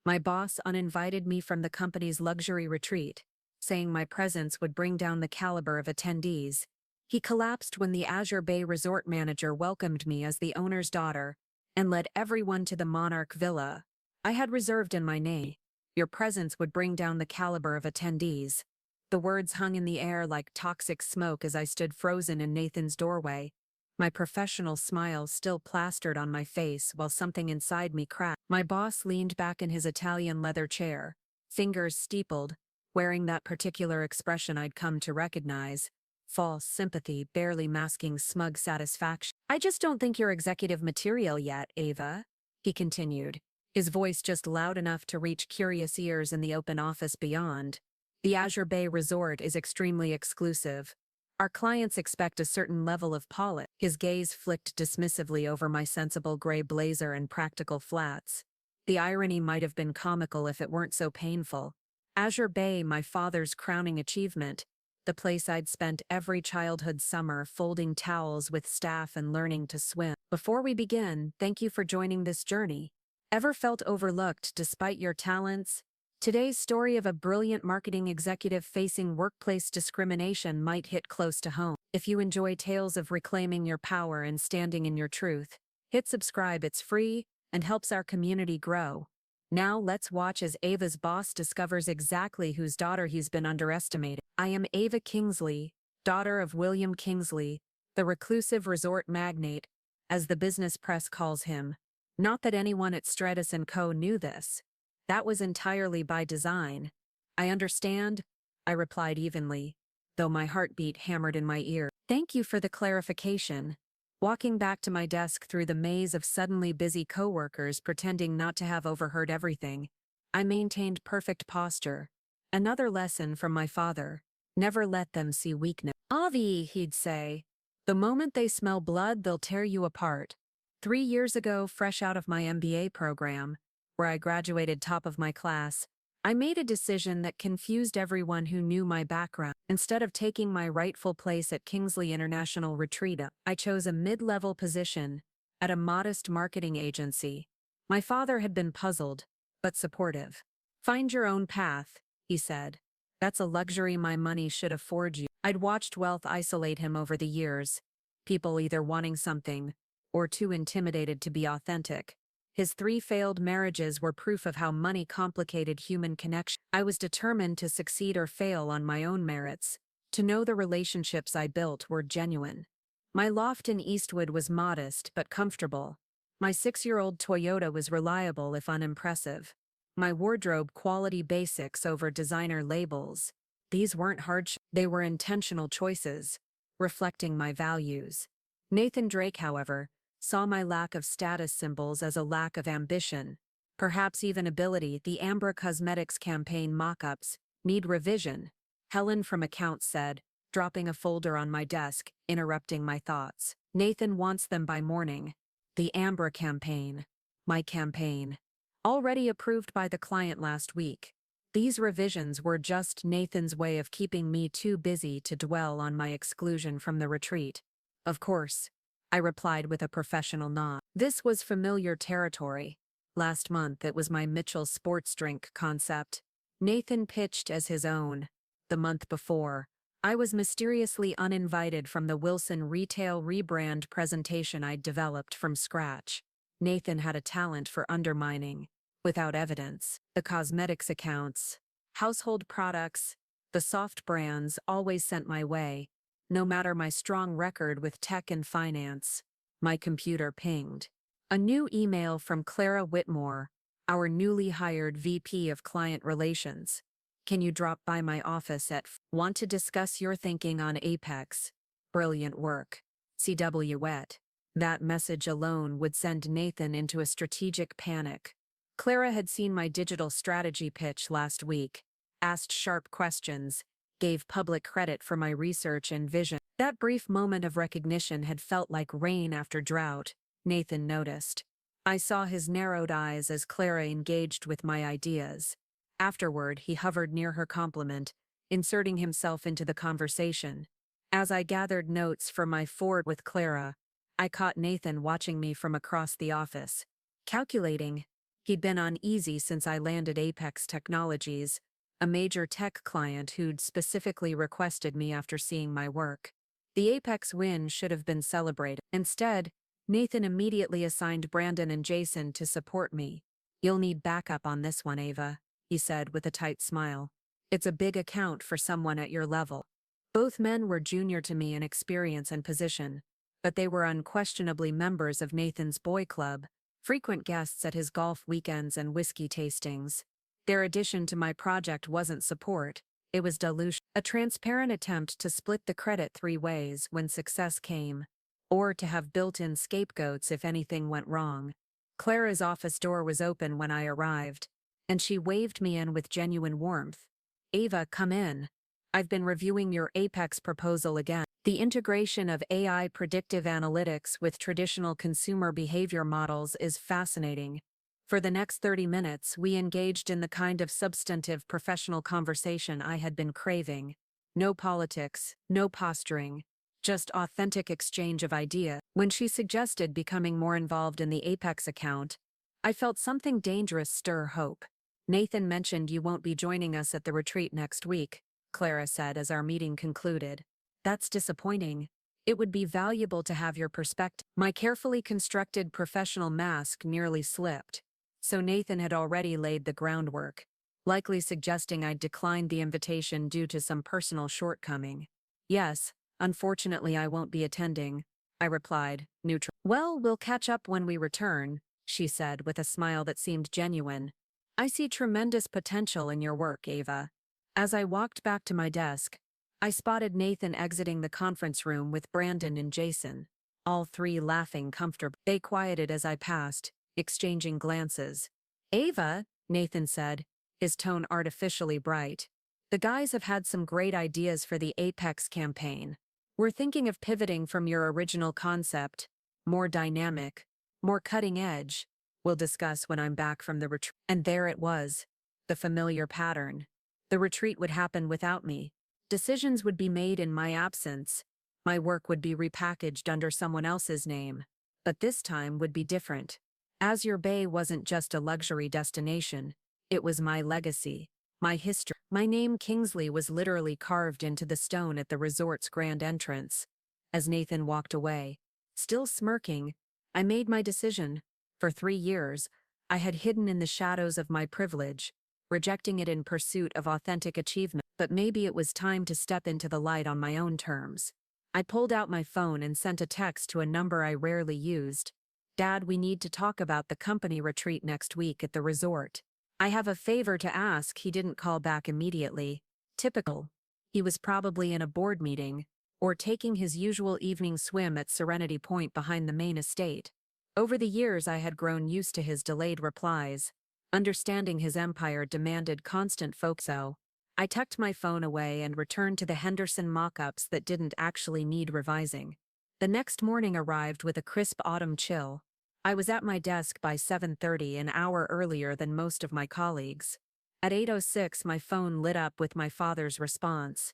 My boss uninvited me from the company's luxury retreat, saying my presence would bring down the caliber of attendees. He collapsed when the Azure Bay resort manager welcomed me as the owner's daughter and led everyone to the Monarch Villa I had reserved in my name. Your presence would bring down the caliber of attendees. The words hung in the air like toxic smoke as I stood frozen in Nathan's doorway, my professional smile still plastered on my face while something inside me cracked. My boss leaned back in his Italian leather chair, fingers steepled, wearing that particular expression I'd come to recognize, false sympathy barely masking smug satisfaction. I just don't think you're executive material yet, Ava, he continued, his voice just loud enough to reach curious ears in the open office beyond. The Azure Bay Resort is extremely exclusive. Our clients expect a certain level of polish. His gaze flicked dismissively over my sensible gray blazer and practical flats. The irony might have been comical if it weren't so painful. Azure Bay, my father's crowning achievement, the place I'd spent every childhood summer folding towels with staff and learning to swim. Before we begin, thank you for joining this journey. Ever felt overlooked despite your talents? Today's story of a brilliant marketing executive facing workplace discrimination might hit close to home. If you enjoy tales of reclaiming your power and standing in your truth, hit subscribe. It's free and helps our community grow. Now let's watch as Ava's boss discovers exactly whose daughter he's been underestimating. I am Ava Kingsley, daughter of William Kingsley, the reclusive resort magnate, as the business press calls him. Not that anyone at Stratus & Co. knew this. That was entirely by design. I understand, I replied evenly, though my heartbeat hammered in my ear. Thank you for the clarification. Walking back to my desk through the maze of suddenly busy coworkers pretending not to have overheard everything, I maintained perfect posture. Another lesson from my father. Never let them see weakness. Avi, he'd say. The moment they smell blood, they'll tear you apart. 3 years ago, fresh out of my MBA program, where I graduated top of my class, I made a decision that confused everyone who knew my background. Instead of taking my rightful place at Kingsley International Retreat, I chose a mid-level position at a modest marketing agency. My father had been puzzled, but supportive. Find your own path, he said. That's a luxury my money should afford you. I'd watched wealth isolate him over the years, people either wanting something or too intimidated to be authentic. His 3 failed marriages were proof of how money complicated human connection. I was determined to succeed or fail on my own merits, to know the relationships I built were genuine. My loft in Eastwood was modest but comfortable. My 6-year-old Toyota was reliable if unimpressive. My wardrobe quality basics over designer labels. These weren't hardships, they were intentional choices, reflecting my values. Nathan Drake, however, saw my lack of status symbols as a lack of ambition, perhaps even ability. The Ambra Cosmetics campaign mock-ups need revision, Helen from accounts said, dropping a folder on my desk, interrupting my thoughts. Nathan wants them by morning. The Ambra campaign. My campaign. Already approved by the client last week. These revisions were just Nathan's way of keeping me too busy to dwell on my exclusion from the retreat. Of course, I replied with a professional nod. This was familiar territory. Last month it was my Mitchell sports drink concept. Nathan pitched as his own. The month before, I was mysteriously uninvited from the Wilson retail rebrand presentation I'd developed from scratch. Nathan had a talent for undermining, without evidence, the cosmetics accounts, household products, the soft brands always sent my way. No matter my strong record with tech and finance, my computer pinged. A new email from Clara Whitmore, our newly hired VP of Client Relations. Can you drop by my office at Want to discuss your thinking on Apex? Brilliant work. CW wet. That message alone would send Nathan into a strategic panic. Clara had seen my digital strategy pitch last week, asked sharp questions, gave public credit for my research and vision. That brief moment of recognition had felt like rain after drought, Nathan noticed. I saw his narrowed eyes as Clara engaged with my ideas. Afterward, he hovered near her compliment, inserting himself into the conversation. As I gathered notes for my forward with Clara, I caught Nathan watching me from across the office. Calculating, He'd been uneasy since I landed Apex Technologies, a major tech client who'd specifically requested me after seeing my work. The Apex win should have been celebrated. Instead, Nathan immediately assigned Brandon and Jason to support me. "You'll need backup on this one, Ava," he said with a tight smile. "It's a big account for someone at your level." Both men were junior to me in experience and position, but they were unquestionably members of Nathan's boy club, frequent guests at his golf weekends and whiskey tastings. Their addition to my project wasn't support, it was dilution, a transparent attempt to split the credit three ways when success came, or to have built-in scapegoats if anything went wrong. Clara's office door was open when I arrived, and she waved me in with genuine warmth. "Ava, come in. I've been reviewing your Apex proposal again. The integration of AI predictive analytics with traditional consumer behavior models is fascinating." For the next 30 minutes, we engaged in the kind of substantive professional conversation I had been craving. No politics, no posturing, just authentic exchange of ideas. When she suggested becoming more involved in the Apex account, I felt something dangerous stir hope. "Nathan mentioned you won't be joining us at the retreat next week," Clara said as our meeting concluded. "That's disappointing. It would be valuable to have your perspective." My carefully constructed professional mask nearly slipped, so Nathan had already laid the groundwork, likely suggesting I'd declined the invitation due to some personal shortcoming. "Yes, unfortunately I won't be attending," I replied, neutral. "Well, we'll catch up when we return," she said with a smile that seemed genuine. "I see tremendous potential in your work, Ava." As I walked back to my desk, I spotted Nathan exiting the conference room with Brandon and Jason, all three laughing comfortably. They quieted as I passed, exchanging glances. "Ava," Nathan said, his tone artificially bright, "the guys have had some great ideas for the Apex campaign. We're thinking of pivoting from your original concept, more dynamic, more cutting edge. We'll discuss when I'm back from the retreat." And there it was, the familiar pattern. The retreat would happen without me. Decisions would be made in my absence. My work would be repackaged under someone else's name. But this time would be different. Azure Bay wasn't just a luxury destination. It was my legacy, my history. My name Kingsley was literally carved into the stone at the resort's grand entrance. As Nathan walked away, still smirking, I made my decision. For 3 years, I had hidden in the shadows of my privilege, rejecting it in pursuit of authentic achievement. But maybe it was time to step into the light on my own terms. I pulled out my phone and sent a text to a number I rarely used. "Dad, we need to talk about the company retreat next week at the resort. I have a favor to ask." He didn't call back immediately. Typical. He was probably in a board meeting, or taking his usual evening swim at Serenity Point behind the main estate. Over the years I had grown used to his delayed replies. Understanding his empire demanded constant focus. So I tucked my phone away and returned to the Henderson mock-ups that didn't actually need revising. The next morning arrived with a crisp autumn chill. I was at my desk by 7:30, an hour earlier than most of my colleagues. At 8:06, my phone lit up with my father's response.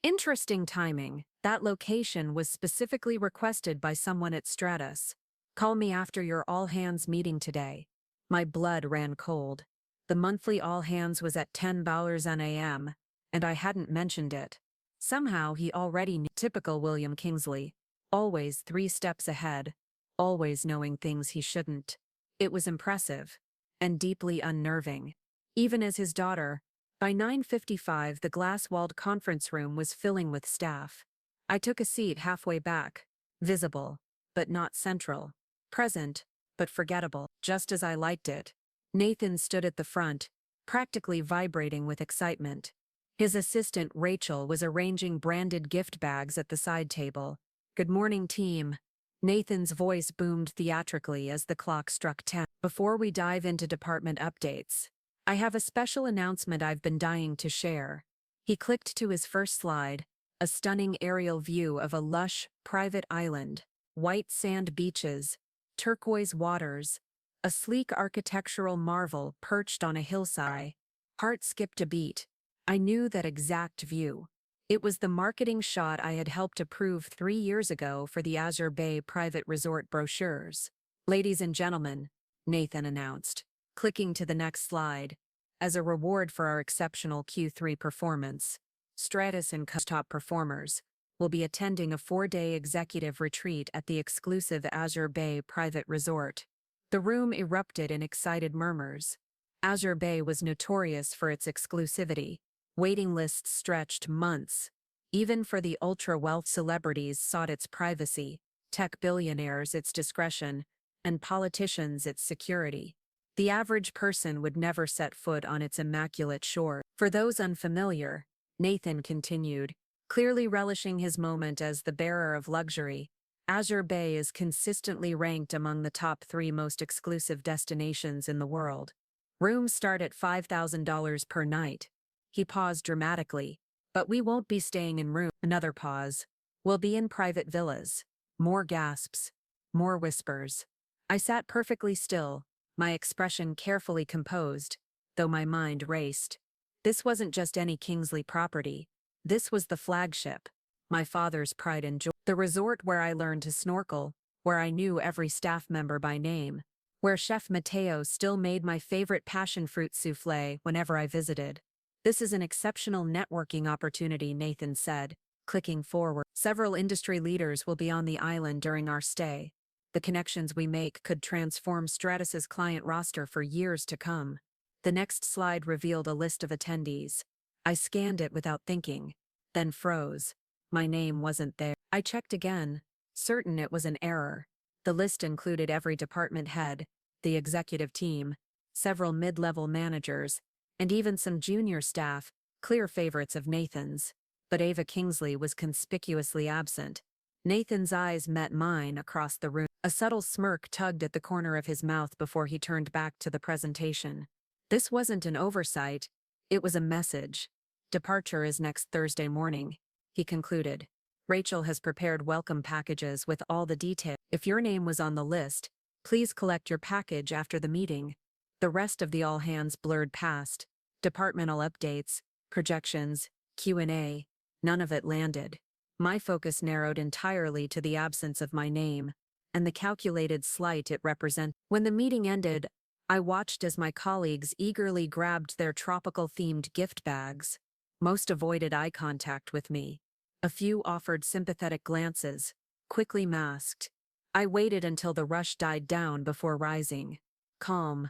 "Interesting timing. That location was specifically requested by someone at Stratus. Call me after your all-hands meeting today." My blood ran cold. The monthly all-hands was at 10 a.m., and I hadn't mentioned it. Somehow he already knew. Typical William Kingsley. Always 3 steps ahead. Always knowing things he shouldn't. It was impressive. And deeply unnerving. Even as his daughter, by 9:55 the glass-walled conference room was filling with staff. I took a seat halfway back. Visible, but not central. Present, but forgettable. Just as I liked it. Nathan stood at the front, practically vibrating with excitement. His assistant Rachel was arranging branded gift bags at the side table. "Good morning, team." Nathan's voice boomed theatrically as the clock struck 10. "Before we dive into department updates, I have a special announcement I've been dying to share." He clicked to his first slide, a stunning aerial view of a lush, private island, white sand beaches, turquoise waters, a sleek architectural marvel perched on a hillside. Heart skipped a beat. I knew that exact view. It was the marketing shot I had helped approve 3 years ago for the Azure Bay private resort brochures. "Ladies and gentlemen," Nathan announced, Clicking to the next slide. As a reward for our exceptional Q3 performance, Stratus and top performers will be attending a 4-day executive retreat at the exclusive Azure Bay private resort. The room erupted in excited murmurs. Azure Bay was notorious for its exclusivity. Waiting lists stretched months. Even for the ultra-wealth, celebrities sought its privacy, tech billionaires its discretion, and politicians its security. The average person would never set foot on its immaculate shore. For those unfamiliar, Nathan continued, clearly relishing his moment as the bearer of luxury, Azure Bay is consistently ranked among the top 3 most exclusive destinations in the world. Rooms start at $5,000 per night. He paused dramatically. But we won't be staying in rooms. Another pause. We'll be in private villas. More gasps. More whispers. I sat perfectly still, my expression carefully composed, though my mind raced. This wasn't just any Kingsley property. This was the flagship, my father's pride and joy. The resort where I learned to snorkel, where I knew every staff member by name, where Chef Mateo still made my favorite passion fruit soufflé whenever I visited. This is an exceptional networking opportunity, Nathan said, clicking forward. Several industry leaders will be on the island during our stay. The connections we make could transform Stratus's client roster for years to come. The next slide revealed a list of attendees. I scanned it without thinking, then froze. My name wasn't there. I checked again, certain it was an error. The list included every department head, the executive team, several mid-level managers, and even some junior staff, clear favorites of Nathan's. But Ava Kingsley was conspicuously absent. Nathan's eyes met mine across the room. A subtle smirk tugged at the corner of his mouth before he turned back to the presentation. This wasn't an oversight, it was a message. Departure is next Thursday morning, he concluded. Rachel has prepared welcome packages with all the details. If your name was on the list, please collect your package after the meeting. The rest of the all-hands blurred past. Departmental updates, projections, Q&A, none of it landed. My focus narrowed entirely to the absence of my name, and the calculated slight it represented. When the meeting ended, I watched as my colleagues eagerly grabbed their tropical-themed gift bags. Most avoided eye contact with me. A few offered sympathetic glances, quickly masked. I waited until the rush died down before rising. Calm.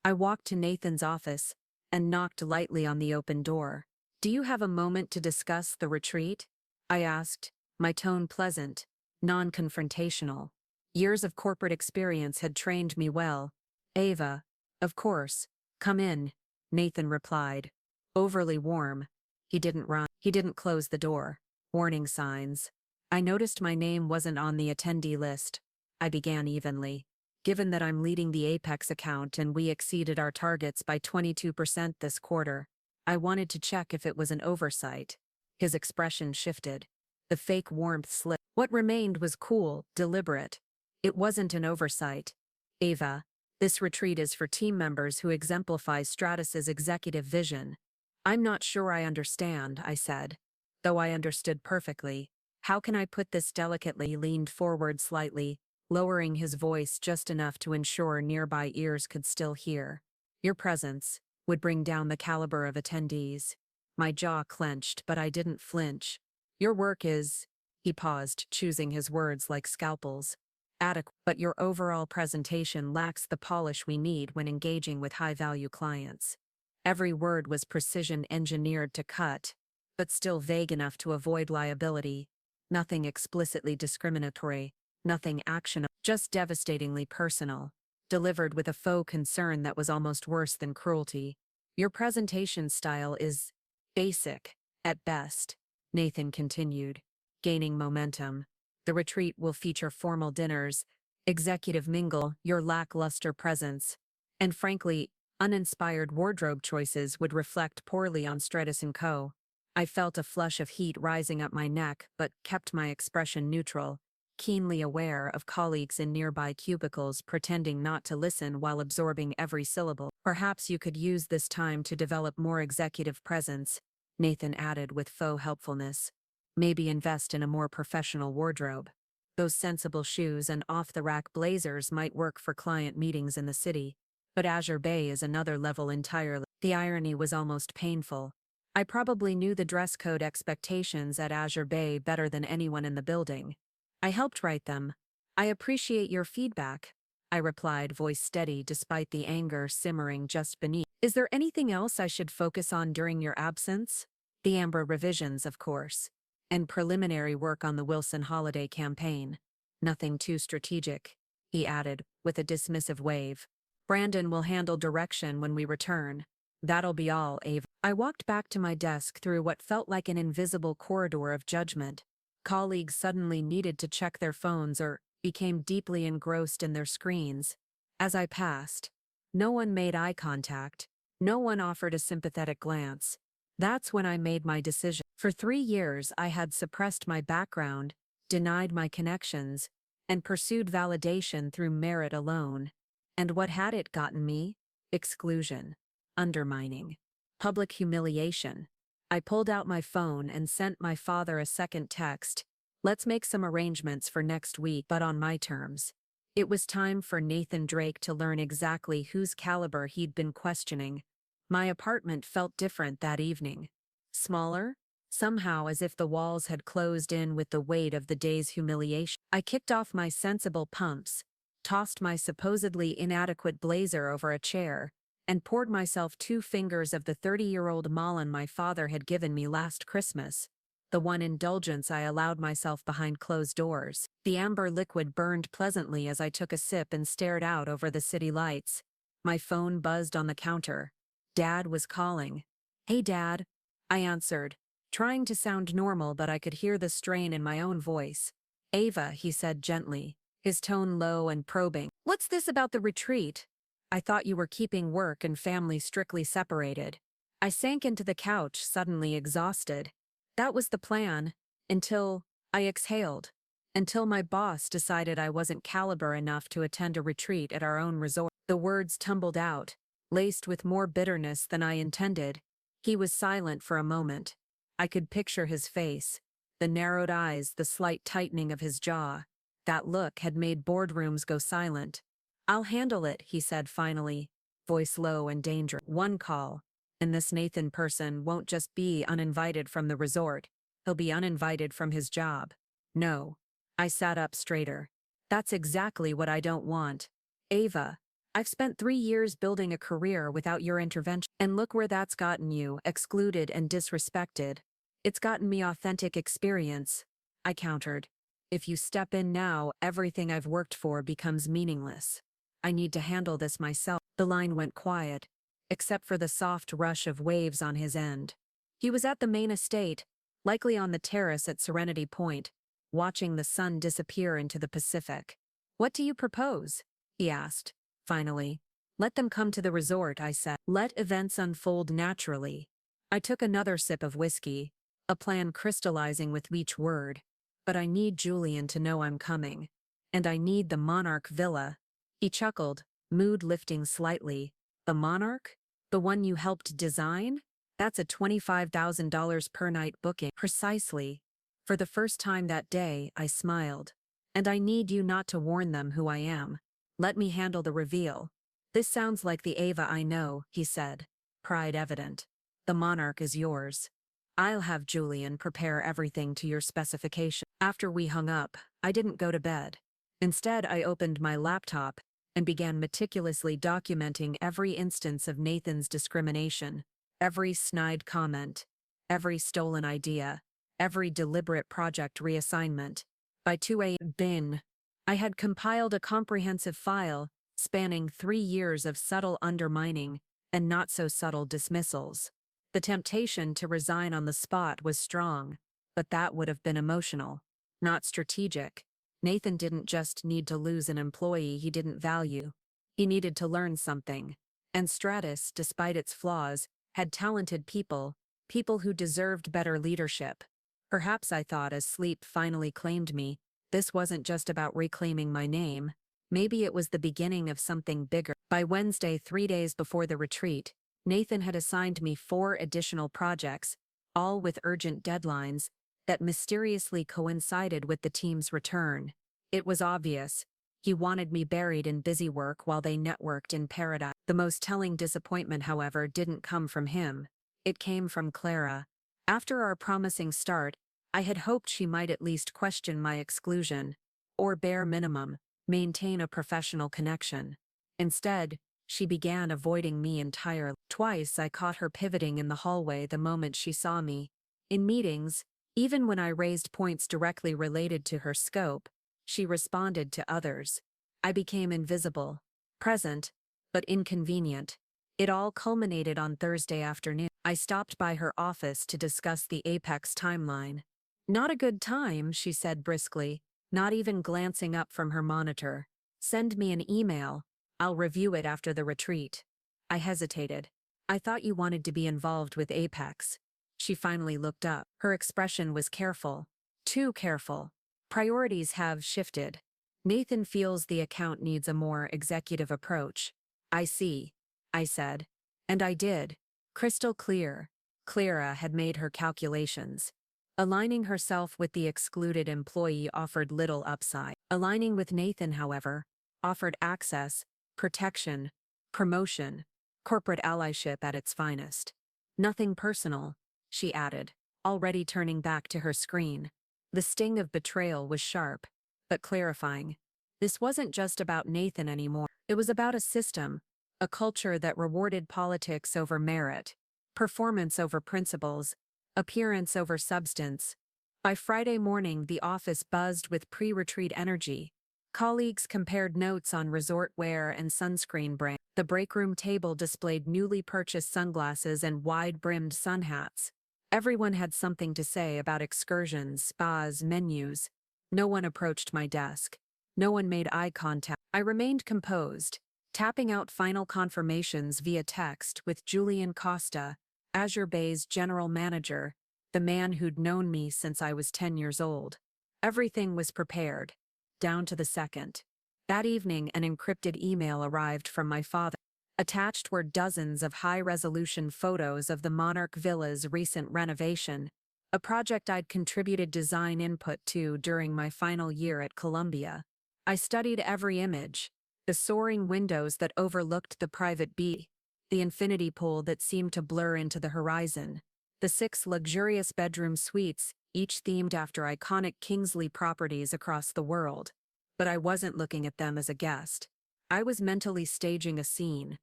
I walked to Nathan's office and knocked lightly on the open door. Do you have a moment to discuss the retreat? I asked, my tone pleasant, non-confrontational. Years of corporate experience had trained me well. Ava, of course, come in, Nathan replied. Overly warm. He didn't run. He didn't close the door. Warning signs. I noticed my name wasn't on the attendee list. I began evenly. Given that I'm leading the Apex account and we exceeded our targets by 22% this quarter, I wanted to check if it was an oversight. His expression shifted. The fake warmth slipped. What remained was cool, deliberate. It wasn't an oversight. Ava, this retreat is for team members who exemplify Stratus's executive vision. I'm not sure I understand, I said. Though I understood perfectly. How can I put this delicately? He leaned forward slightly, lowering his voice just enough to ensure nearby ears could still hear. Your presence would bring down the caliber of attendees. My jaw clenched, but I didn't flinch. Your work is, he paused, choosing his words like scalpels, adequate, but your overall presentation lacks the polish we need when engaging with high-value clients. Every word was precision-engineered to cut, but still vague enough to avoid liability. Nothing explicitly discriminatory, nothing actionable, just devastatingly personal, delivered with a faux concern that was almost worse than cruelty. Your presentation style is basic, at best, Nathan continued, gaining momentum. The retreat will feature formal dinners, executive mingle, your lackluster presence, and frankly, uninspired wardrobe choices would reflect poorly on Stratus & Co. I felt a flush of heat rising up my neck but kept my expression neutral, keenly aware of colleagues in nearby cubicles pretending not to listen while absorbing every syllable. Perhaps you could use this time to develop more executive presence, Nathan added with faux helpfulness. Maybe invest in a more professional wardrobe. Those sensible shoes and off-the-rack blazers might work for client meetings in the city. But Azure Bay is another level entirely. The irony was almost painful. I probably knew the dress code expectations at Azure Bay better than anyone in the building. I helped write them. I appreciate your feedback, I replied, voice steady despite the anger simmering just beneath. Is there anything else I should focus on during your absence? The Amber revisions, of course. And preliminary work on the Wilson holiday campaign. Nothing too strategic, he added, with a dismissive wave. Brandon will handle direction when we return. That'll be all, Ava. I walked back to my desk through what felt like an invisible corridor of judgment. Colleagues suddenly needed to check their phones or became deeply engrossed in their screens. As I passed, no one made eye contact. No one offered a sympathetic glance. That's when I made my decision. For 3 years, I had suppressed my background, denied my connections, and pursued validation through merit alone. And what had it gotten me? Exclusion. Undermining. Public humiliation. I pulled out my phone and sent my father a second text. Let's make some arrangements for next week, but on my terms. It was time for Nathan Drake to learn exactly whose caliber he'd been questioning. My apartment felt different that evening. Smaller? Somehow as if the walls had closed in with the weight of the day's humiliation. I kicked off my sensible pumps, tossed my supposedly inadequate blazer over a chair, and poured myself 2 fingers of the 30-year-old Malin my father had given me last Christmas, the one indulgence I allowed myself behind closed doors. The amber liquid burned pleasantly as I took a sip and stared out over the city lights. My phone buzzed on the counter. Dad was calling. Hey, Dad, I answered, trying to sound normal, but I could hear the strain in my own voice. Ava, he said gently, his tone low and probing. What's this about the retreat? I thought you were keeping work and family strictly separated. I sank into the couch, suddenly exhausted. That was the plan, until I exhaled. Until my boss decided I wasn't caliber enough to attend a retreat at our own resort. The words tumbled out, laced with more bitterness than I intended. He was silent for a moment. I could picture his face, the narrowed eyes, the slight tightening of his jaw. That look had made boardrooms go silent. I'll handle it, he said finally, voice low and dangerous. One call, and this Nathan person won't just be uninvited from the resort, he'll be uninvited from his job. No. I sat up straighter. That's exactly what I don't want. Ava, I've spent 3 years building a career without your intervention, and look where that's gotten you, excluded and disrespected. It's gotten me authentic experience, I countered. If you step in now, everything I've worked for becomes meaningless. I need to handle this myself. The line went quiet, except for the soft rush of waves on his end. He was at the main estate, likely on the terrace at Serenity Point, watching the sun disappear into the Pacific. What do you propose? He asked, finally. Let them come to the resort, I said. Let events unfold naturally. I took another sip of whiskey, a plan crystallizing with each word. But I need Julian to know I'm coming. And I need the Monarch Villa. He chuckled, mood lifting slightly. The Monarch? The one you helped design? That's a $25,000 per night booking. Precisely. For the first time that day, I smiled. And I need you not to warn them who I am. Let me handle the reveal. This sounds like the Ava I know, he said, pride evident. The Monarch is yours. I'll have Julian prepare everything to your specification. After we hung up, I didn't go to bed. Instead, I opened my laptop and began meticulously documenting every instance of Nathan's discrimination, every snide comment, every stolen idea, every deliberate project reassignment. By 2 a.m., I had compiled a comprehensive file spanning 3 years of subtle undermining and not-so-subtle dismissals. The temptation to resign on the spot was strong, but that would have been emotional, not strategic. Nathan didn't just need to lose an employee he didn't value. He needed to learn something. And Stratus, despite its flaws, had talented people who deserved better leadership. Perhaps, I thought as sleep finally claimed me, this wasn't just about reclaiming my name. Maybe it was the beginning of something bigger. By Wednesday, 3 days before the retreat, Nathan had assigned me 4 additional projects, all with urgent deadlines, that mysteriously coincided with the team's return. It was obvious. He wanted me buried in busy work while they networked in paradise. The most telling disappointment, however, didn't come from him. It came from Clara. After our promising start, I had hoped she might at least question my exclusion, or bare minimum, maintain a professional connection. Instead, she began avoiding me entirely. Twice I caught her pivoting in the hallway the moment she saw me. In meetings, even when I raised points directly related to her scope, she responded to others. I became invisible, present, but inconvenient. It all culminated on Thursday afternoon. I stopped by her office to discuss the Apex timeline. "Not a good time," she said briskly, not even glancing up from her monitor. "Send me an email. I'll review it after the retreat." I hesitated. "I thought you wanted to be involved with Apex." She finally looked up. Her expression was careful. Too careful. "Priorities have shifted. Nathan feels the account needs a more executive approach." "I see," I said. And I did. Crystal clear. Clara had made her calculations. Aligning herself with the excluded employee offered little upside. Aligning with Nathan, however, offered access, protection, promotion, corporate allyship at its finest. "Nothing personal," she added, already turning back to her screen. The sting of betrayal was sharp, but clarifying. This wasn't just about Nathan anymore. It was about a system, a culture that rewarded politics over merit, performance over principles, appearance over substance. By Friday morning, the office buzzed with pre-retreat energy. Colleagues compared notes on resort wear and sunscreen brands. The breakroom table displayed newly purchased sunglasses and wide-brimmed sun hats. Everyone had something to say about excursions, spas, menus. No one approached my desk. No one made eye contact. I remained composed, tapping out final confirmations via text with Julian Costa, Azure Bay's general manager, the man who'd known me since I was 10 years old. Everything was prepared, down to the second. That evening, an encrypted email arrived from my father. Attached were dozens of high-resolution photos of the Monarch Villa's recent renovation, a project I'd contributed design input to during my final year at Columbia. I studied every image: the soaring windows that overlooked the private beach, the infinity pool that seemed to blur into the horizon, the 6 luxurious bedroom suites, each themed after iconic Kingsley properties across the world. But I wasn't looking at them as a guest. I was mentally staging a scene,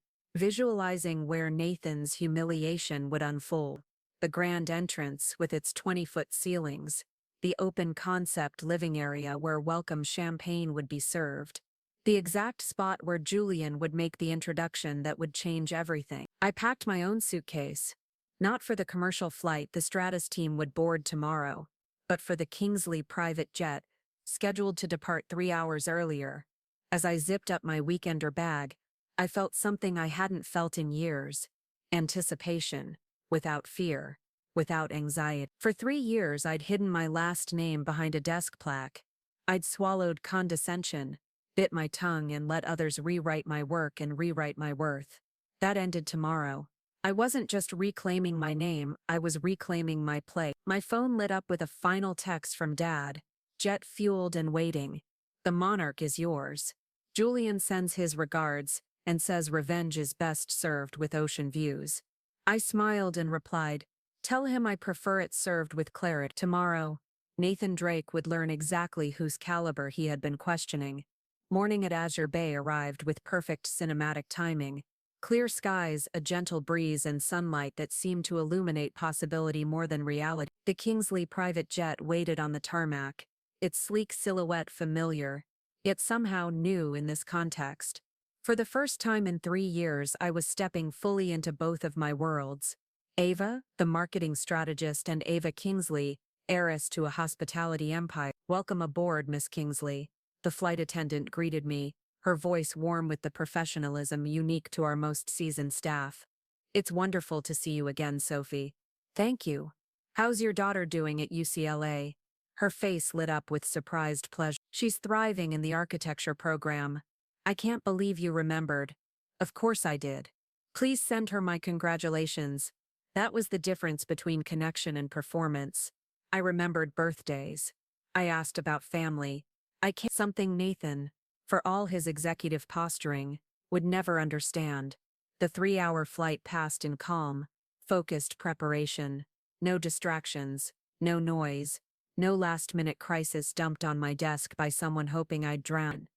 visualizing where Nathan's humiliation would unfold. The grand entrance with its 20-foot ceilings, the open concept living area where welcome champagne would be served, the exact spot where Julian would make the introduction that would change everything. I packed my own suitcase, not for the commercial flight the Stratus team would board tomorrow, but for the Kingsley private jet, scheduled to depart 3 hours earlier. As I zipped up my weekender bag, I felt something I hadn't felt in years: anticipation, without fear, without anxiety. For 3 years I'd hidden my last name behind a desk plaque. I'd swallowed condescension, bit my tongue, and let others rewrite my work and rewrite my worth. That ended tomorrow. I wasn't just reclaiming my name, I was reclaiming my place. My phone lit up with a final text from Dad, jet-fueled and waiting. "The Monarch is yours. Julian sends his regards and says revenge is best served with ocean views." I smiled and replied, "Tell him I prefer it served with claret." Tomorrow, Nathan Drake would learn exactly whose caliber he had been questioning. Morning at Azure Bay arrived with perfect cinematic timing. Clear skies, a gentle breeze, and sunlight that seemed to illuminate possibility more than reality. The Kingsley private jet waited on the tarmac, its sleek silhouette familiar, yet somehow new in this context. For the first time in 3 years, I was stepping fully into both of my worlds. Ava, the marketing strategist, and Ava Kingsley, heiress to a hospitality empire. "Welcome aboard, Miss Kingsley," the flight attendant greeted me, her voice warm with the professionalism unique to our most seasoned staff. "It's wonderful to see you again, Sophie." "Thank you. How's your daughter doing at UCLA?" Her face lit up with surprised pleasure. "She's thriving in the architecture program." "I can't believe you remembered." "Of course I did. Please send her my congratulations." That was the difference between connection and performance. I remembered birthdays. I asked about family. I can't. Something Nathan, for all his executive posturing, would never understand. The 3-hour flight passed in calm, focused preparation. No distractions, no noise, no last-minute crisis dumped on my desk by someone hoping I'd drown.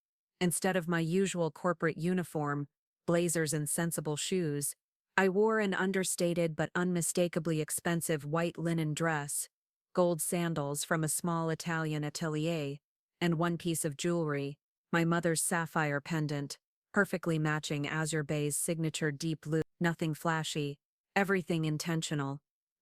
Instead of my usual corporate uniform, blazers and sensible shoes, I wore an understated but unmistakably expensive white linen dress, gold sandals from a small Italian atelier, and one piece of jewelry, my mother's sapphire pendant, perfectly matching Azure Bay's signature deep blue. Nothing flashy, everything intentional.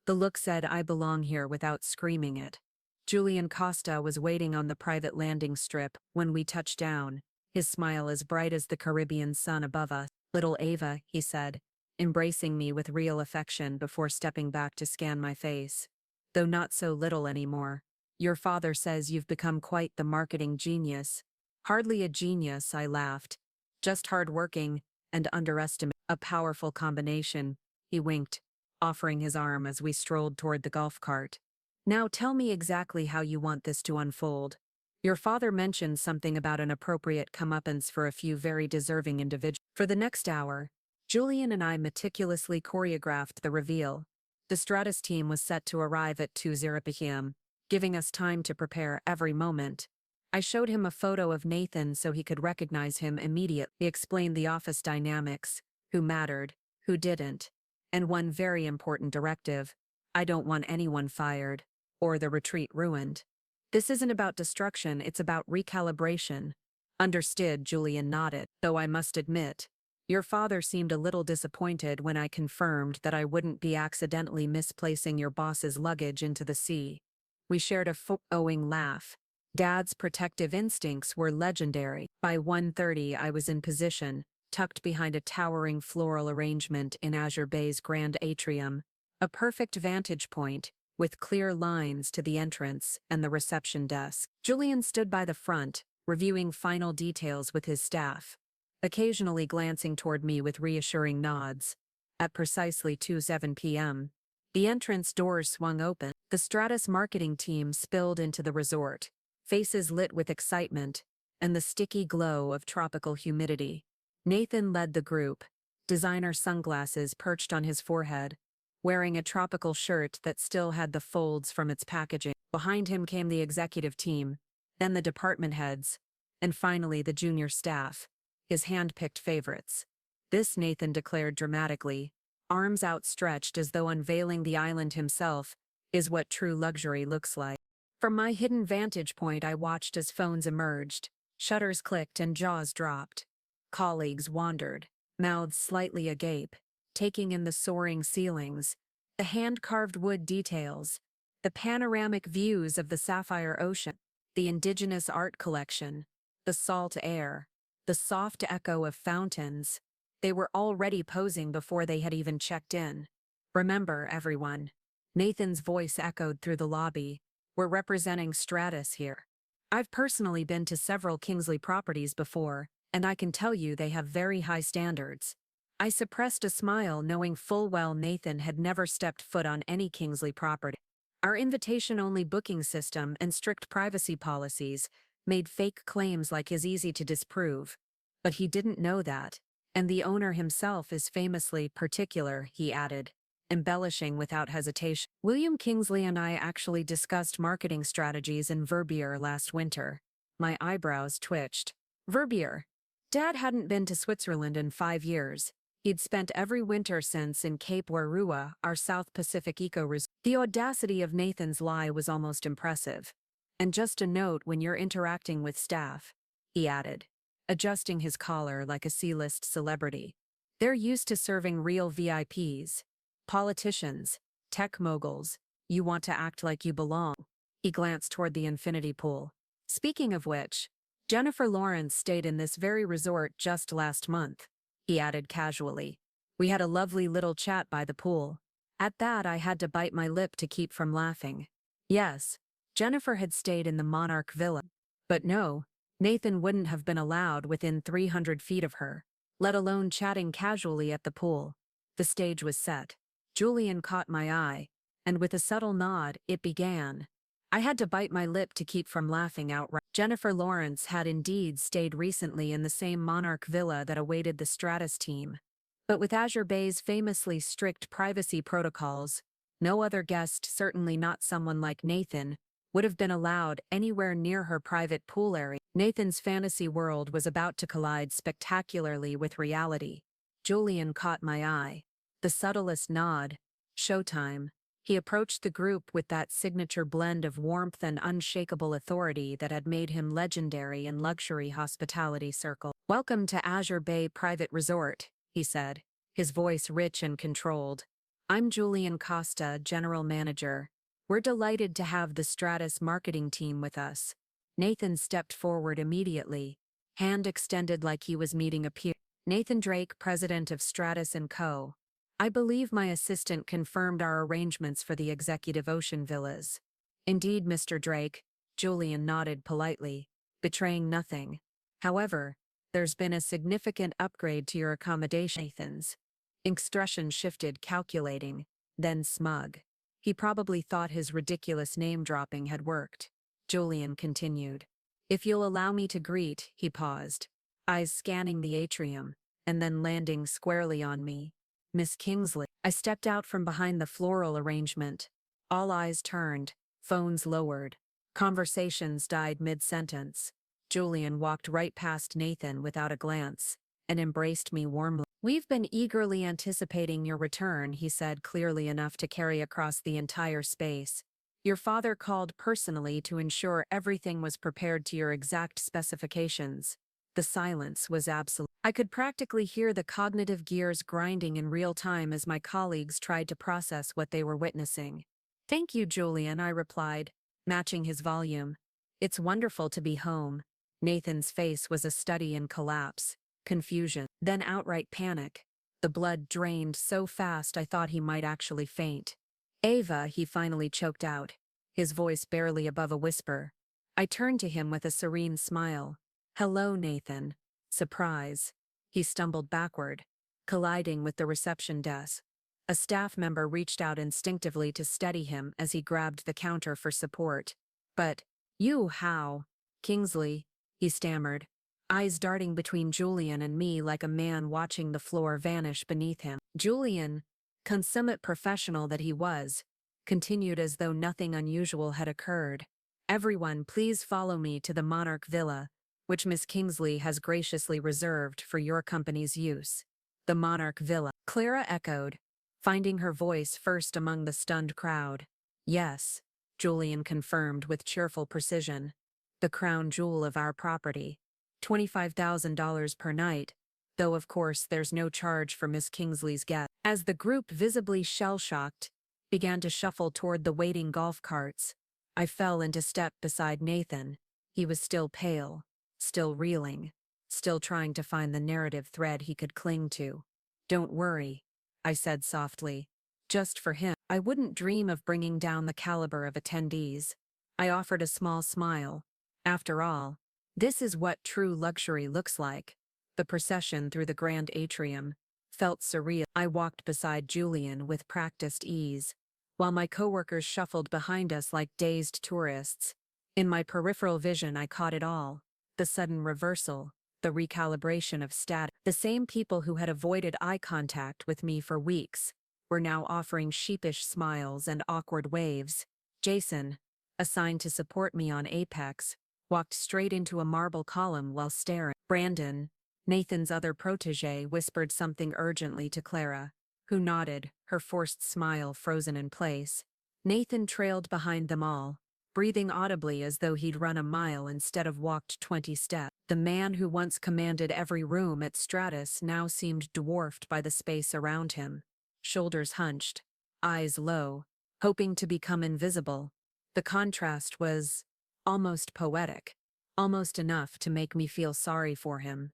The look said I belong here without screaming it. Julian Costa was waiting on the private landing strip when we touched down, his smile as bright as the Caribbean sun above us. "Little Ava," he said, embracing me with real affection before stepping back to scan my face. "Though not so little anymore. Your father says you've become quite the marketing genius." "Hardly a genius," I laughed. "Just hardworking and underestimated. A powerful combination," he winked, offering his arm as we strolled toward the golf cart. "Now tell me exactly how you want this to unfold. Your father mentioned something about an appropriate comeuppance for a few very deserving individuals." For the next hour, Julian and I meticulously choreographed the reveal. The Stratus team was set to arrive at 2:00 p.m., giving us time to prepare every moment. I showed him a photo of Nathan so he could recognize him immediately. He explained the office dynamics, who mattered, who didn't, and one very important directive: I don't want anyone fired, or the retreat ruined. This isn't about destruction, it's about recalibration. Understood, Julian nodded, though I must admit, your father seemed a little disappointed when I confirmed that I wouldn't be accidentally misplacing your boss's luggage into the sea. We shared a owing laugh. Dad's protective instincts were legendary. By 1:30 I was in position, tucked behind a towering floral arrangement in Azure Bay's grand atrium, a perfect vantage point, with clear lines to the entrance and the reception desk. Julian stood by the front, reviewing final details with his staff, occasionally glancing toward me with reassuring nods. At precisely 2:07 p.m., the entrance doors swung open. The Stratus marketing team spilled into the resort, faces lit with excitement and the sticky glow of tropical humidity. Nathan led the group, designer sunglasses perched on his forehead, wearing a tropical shirt that still had the folds from its packaging. Behind him came the executive team, then the department heads, and finally the junior staff, his hand-picked favorites. "This," Nathan declared dramatically, arms outstretched as though unveiling the island himself, "is what true luxury looks like." From my hidden vantage point I watched as phones emerged, shutters clicked and jaws dropped. Colleagues wandered, mouths slightly agape, taking in the soaring ceilings, the hand-carved wood details, the panoramic views of the sapphire ocean, the indigenous art collection, the salt air, the soft echo of fountains. They were already posing before they had even checked in. "Remember, everyone," Nathan's voice echoed through the lobby, "we're representing Stratus here. I've personally been to several Kingsley properties before, and I can tell you they have very high standards." I suppressed a smile knowing full well Nathan had never stepped foot on any Kingsley property. Our invitation-only booking system and strict privacy policies made fake claims like his easy to disprove. But he didn't know that, and the owner himself is famously particular, he added, embellishing without hesitation. "William Kingsley and I actually discussed marketing strategies in Verbier last winter." My eyebrows twitched. Verbier. Dad hadn't been to Switzerland in 5 years. He'd spent every winter since in Cape Warua, our South Pacific eco-resort. The audacity of Nathan's lie was almost impressive. "And just a note when you're interacting with staff," he added, adjusting his collar like a C-list celebrity. "They're used to serving real VIPs. Politicians, tech moguls. You want to act like you belong." He glanced toward the infinity pool. "Speaking of which, Jennifer Lawrence stayed in this very resort just last month," he added casually. "We had a lovely little chat by the pool." At that I had to bite my lip to keep from laughing. Yes, Jennifer had stayed in the Monarch Villa. But no, Nathan wouldn't have been allowed within 300 feet of her, let alone chatting casually at the pool. The stage was set. Julian caught my eye, and with a subtle nod, it began. I had to bite my lip to keep from laughing outright. Jennifer Lawrence had indeed stayed recently in the same Monarch Villa that awaited the Stratus team. But with Azure Bay's famously strict privacy protocols, no other guest, certainly not someone like Nathan, would have been allowed anywhere near her private pool area. Nathan's fantasy world was about to collide spectacularly with reality. Julian caught my eye. The subtlest nod. Showtime. He approached the group with that signature blend of warmth and unshakable authority that had made him legendary in luxury hospitality circles. "Welcome to Azure Bay Private Resort," he said, his voice rich and controlled. "I'm Julian Costa, General Manager. We're delighted to have the Stratus marketing team with us." Nathan stepped forward immediately, hand extended like he was meeting a peer. "Nathan Drake, President of Stratus & Co. I believe my assistant confirmed our arrangements for the executive ocean villas." "Indeed, Mr. Drake," Julian nodded politely, betraying nothing. "However, there's been a significant upgrade to your accommodation." Nathan's expression shifted, calculating, then smug. He probably thought his ridiculous name-dropping had worked. Julian continued. "If you'll allow me to greet," he paused, eyes scanning the atrium, and then landing squarely on me. "Miss Kingsley." I stepped out from behind the floral arrangement. All eyes turned, phones lowered. Conversations died mid-sentence. Julian walked right past Nathan without a glance, and embraced me warmly. "We've been eagerly anticipating your return," he said clearly enough to carry across the entire space. "Your father called personally to ensure everything was prepared to your exact specifications." The silence was absolute. I could practically hear the cognitive gears grinding in real time as my colleagues tried to process what they were witnessing. "Thank you, Julian," I replied, matching his volume. "It's wonderful to be home." Nathan's face was a study in collapse, confusion, then outright panic. The blood drained so fast I thought he might actually faint. "Ava," he finally choked out, his voice barely above a whisper. I turned to him with a serene smile. "Hello, Nathan." Surprise. He stumbled backward, colliding with the reception desk. A staff member reached out instinctively to steady him as he grabbed the counter for support. "But, you how?" "Kingsley," he stammered, eyes darting between Julian and me like a man watching the floor vanish beneath him. Julian, consummate professional that he was, continued as though nothing unusual had occurred. "Everyone, please follow me to the Monarch Villa, which Miss Kingsley has graciously reserved for your company's use." "The Monarch Villa," Clara echoed, finding her voice first among the stunned crowd. "Yes," Julian confirmed with cheerful precision. "The crown jewel of our property. $25,000 per night, though of course there's no charge for Miss Kingsley's guest." As the group, visibly shell-shocked, began to shuffle toward the waiting golf carts, I fell into step beside Nathan. He was still pale, still reeling, still trying to find the narrative thread he could cling to. "Don't worry," I said softly. "Just for him, I wouldn't dream of bringing down the caliber of attendees." I offered a small smile. After all, this is what true luxury looks like. The procession through the grand atrium felt surreal. I walked beside Julian with practiced ease, while my coworkers shuffled behind us like dazed tourists. In my peripheral vision I caught it all. The sudden reversal, the recalibration of status. The same people who had avoided eye contact with me for weeks were now offering sheepish smiles and awkward waves. Jason, assigned to support me on Apex, walked straight into a marble column while staring. Brandon, Nathan's other protege, whispered something urgently to Clara, who nodded, her forced smile frozen in place. Nathan trailed behind them all, breathing audibly as though he'd run a mile instead of walked 20 steps. The man who once commanded every room at Stratus now seemed dwarfed by the space around him. Shoulders hunched, eyes low, hoping to become invisible. The contrast was almost poetic, almost enough to make me feel sorry for him.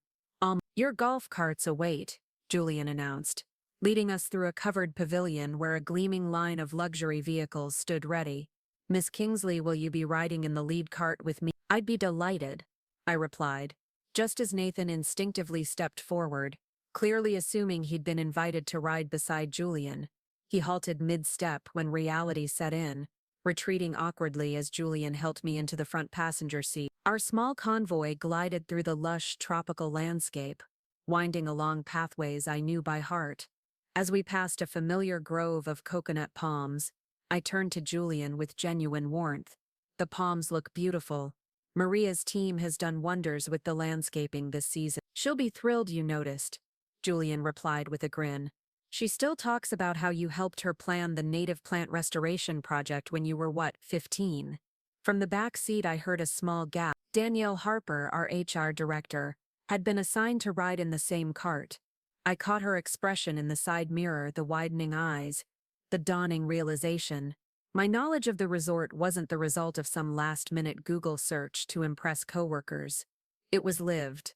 "Your golf carts await," Julian announced, leading us through a covered pavilion where a gleaming line of luxury vehicles stood ready. "Miss Kingsley, will you be riding in the lead cart with me?" "I'd be delighted," I replied, just as Nathan instinctively stepped forward, clearly assuming he'd been invited to ride beside Julian. He halted mid-step when reality set in, retreating awkwardly as Julian helped me into the front passenger seat. Our small convoy glided through the lush tropical landscape, winding along pathways I knew by heart. As we passed a familiar grove of coconut palms, I turned to Julian with genuine warmth. The palms look beautiful. Maria's team has done wonders with the landscaping this season. She'll be thrilled you noticed, Julian replied with a grin. She still talks about how you helped her plan the native plant restoration project when you were, 15? From the back seat I heard a small gasp. Danielle Harper, our HR director, had been assigned to ride in the same cart. I caught her expression in the side mirror, the widening eyes, the dawning realization. My knowledge of the resort wasn't the result of some last-minute Google search to impress coworkers. It was lived.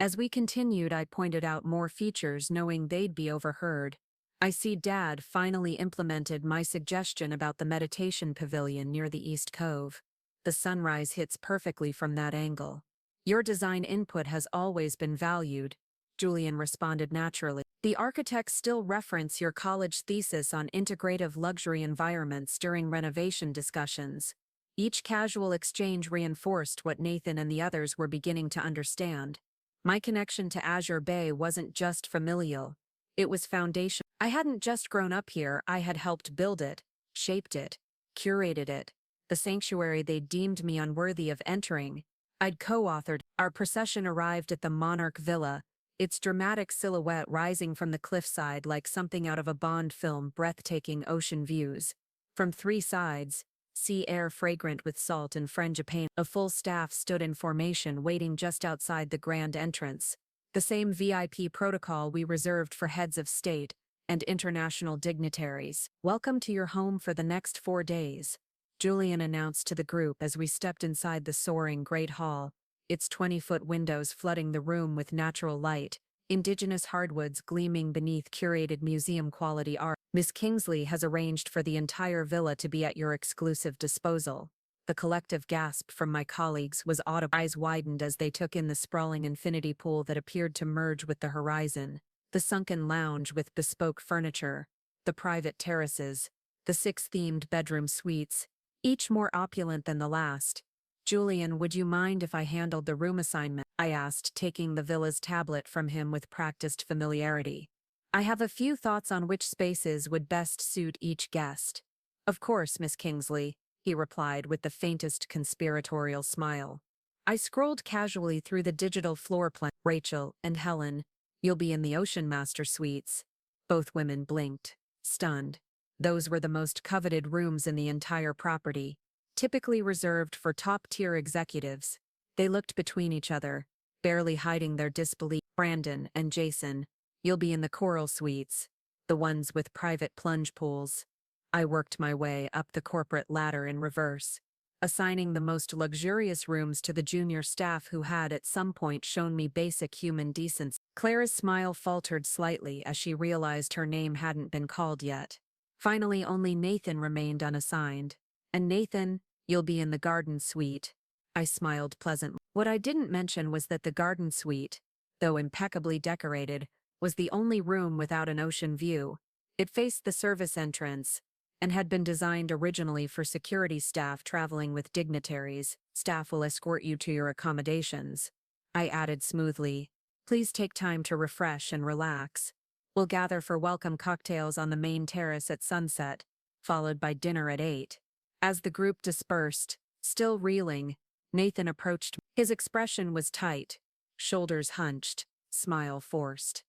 As we continued, I pointed out more features knowing they'd be overheard. I see Dad finally implemented my suggestion about the meditation pavilion near the East Cove. The sunrise hits perfectly from that angle. Your design input has always been valued, Julian responded naturally. The architects still reference your college thesis on integrative luxury environments during renovation discussions. Each casual exchange reinforced what Nathan and the others were beginning to understand. My connection to Azure Bay wasn't just familial. It was foundational. I hadn't just grown up here, I had helped build it, shaped it, curated it. The sanctuary they deemed me unworthy of entering, I'd co-authored. Our procession arrived at the Monarch Villa, its dramatic silhouette rising from the cliffside like something out of a Bond film, breathtaking ocean views. From three sides, sea air fragrant with salt and frangipane, a full staff stood in formation waiting just outside the grand entrance. The same VIP protocol we reserved for heads of state and international dignitaries. Welcome to your home for the next 4 days, Julian announced to the group as we stepped inside the soaring Great Hall, its 20-foot windows flooding the room with natural light, indigenous hardwoods gleaming beneath curated museum-quality art. Miss Kingsley has arranged for the entire villa to be at your exclusive disposal. The collective gasp from my colleagues was audible. Eyes widened as they took in the sprawling infinity pool that appeared to merge with the horizon, the sunken lounge with bespoke furniture, the private terraces, the 6 themed bedroom suites, each more opulent than the last. Julian, would you mind if I handled the room assignment? I asked, taking the villa's tablet from him with practiced familiarity. I have a few thoughts on which spaces would best suit each guest. Of course, Miss Kingsley, he replied with the faintest conspiratorial smile. I scrolled casually through the digital floor plan. Rachel and Helen, you'll be in the Ocean Master Suites. Both women blinked, stunned. Those were the most coveted rooms in the entire property, typically reserved for top-tier executives. They looked between each other, barely hiding their disbelief. Brandon and Jason, you'll be in the Coral Suites, the ones with private plunge pools. I worked my way up the corporate ladder in reverse, assigning the most luxurious rooms to the junior staff who had at some point shown me basic human decency. Clara's smile faltered slightly as she realized her name hadn't been called yet. Finally, only Nathan remained unassigned. And Nathan, you'll be in the garden suite. I smiled pleasantly. What I didn't mention was that the garden suite, though impeccably decorated, was the only room without an ocean view. It faced the service entrance and had been designed originally for security staff traveling with dignitaries. Staff will escort you to your accommodations. I added smoothly, please take time to refresh and relax. We'll gather for welcome cocktails on the main terrace at sunset, followed by dinner at 8. As the group dispersed, still reeling, Nathan approached me. His expression was tight, shoulders hunched, smile forced.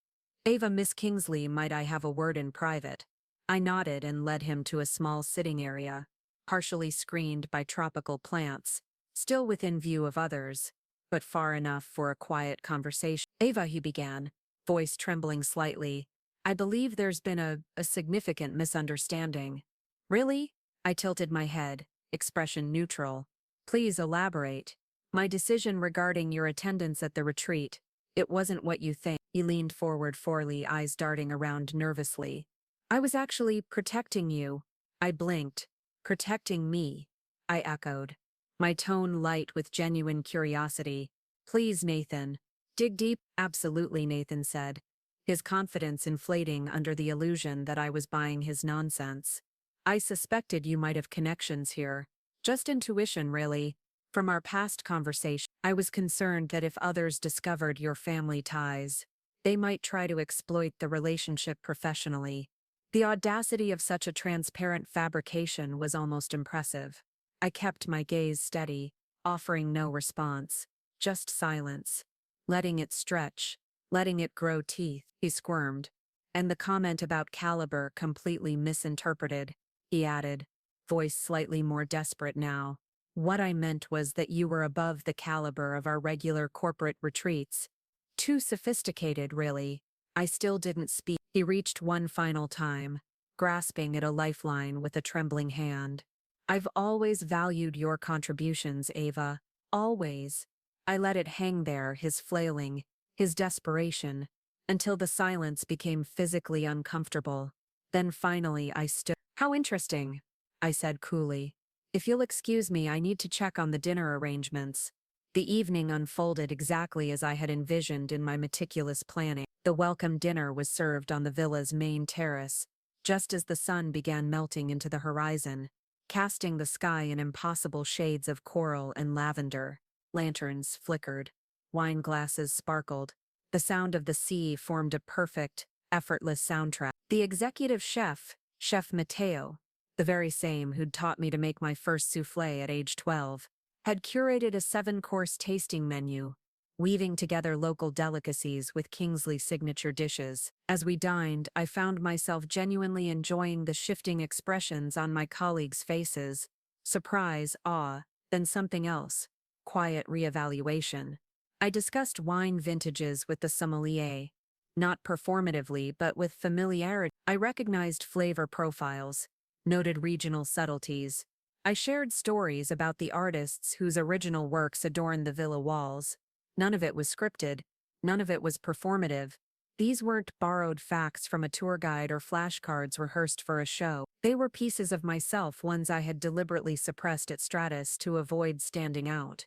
Ava, Miss Kingsley, might I have a word in private? I nodded and led him to a small sitting area, partially screened by tropical plants, still within view of others, but far enough for a quiet conversation. Ava, he began, voice trembling slightly, I believe there's been a significant misunderstanding. Really? I tilted my head, expression neutral. Please elaborate. My decision regarding your attendance at the retreat, it wasn't what you think. He leaned forward, eyes darting around nervously. I was actually protecting you. I blinked. Protecting me, I echoed, my tone light with genuine curiosity. Please, Nathan. Dig deep. Absolutely, Nathan said, his confidence inflating under the illusion that I was buying his nonsense. I suspected you might have connections here. Just intuition, really. From our past conversation, I was concerned that if others discovered your family ties, They might try to exploit the relationship professionally. The audacity of such a transparent fabrication was almost impressive. I kept my gaze steady, offering no response, just silence. Letting it stretch, letting it grow teeth, he squirmed. And the comment about caliber completely misinterpreted, he added, voice slightly more desperate now. What I meant was that you were above the caliber of our regular corporate retreats. Too sophisticated, really. I still didn't speak. He reached one final time, grasping at a lifeline with a trembling hand. I've always valued your contributions, Ava. Always. I let it hang there, his flailing, his desperation, until the silence became physically uncomfortable. Then finally I stood. How interesting, I said coolly. If you'll excuse me, I need to check on the dinner arrangements. The evening unfolded exactly as I had envisioned in my meticulous planning. The welcome dinner was served on the villa's main terrace, just as the sun began melting into the horizon, casting the sky in impossible shades of coral and lavender. Lanterns flickered, wine glasses sparkled. The sound of the sea formed a perfect, effortless soundtrack. The executive chef, Chef Mateo, the very same who'd taught me to make my first soufflé at age 12, had curated a 7-course tasting menu, weaving together local delicacies with Kingsley's signature dishes. As we dined, I found myself genuinely enjoying the shifting expressions on my colleagues' faces: surprise, awe, then something else, quiet reevaluation. I discussed wine vintages with the sommelier, not performatively but with familiarity. I recognized flavor profiles, noted regional subtleties. I shared stories about the artists whose original works adorned the villa walls. None of it was scripted, none of it was performative. These weren't borrowed facts from a tour guide or flashcards rehearsed for a show. They were pieces of myself, ones I had deliberately suppressed at Stratus to avoid standing out.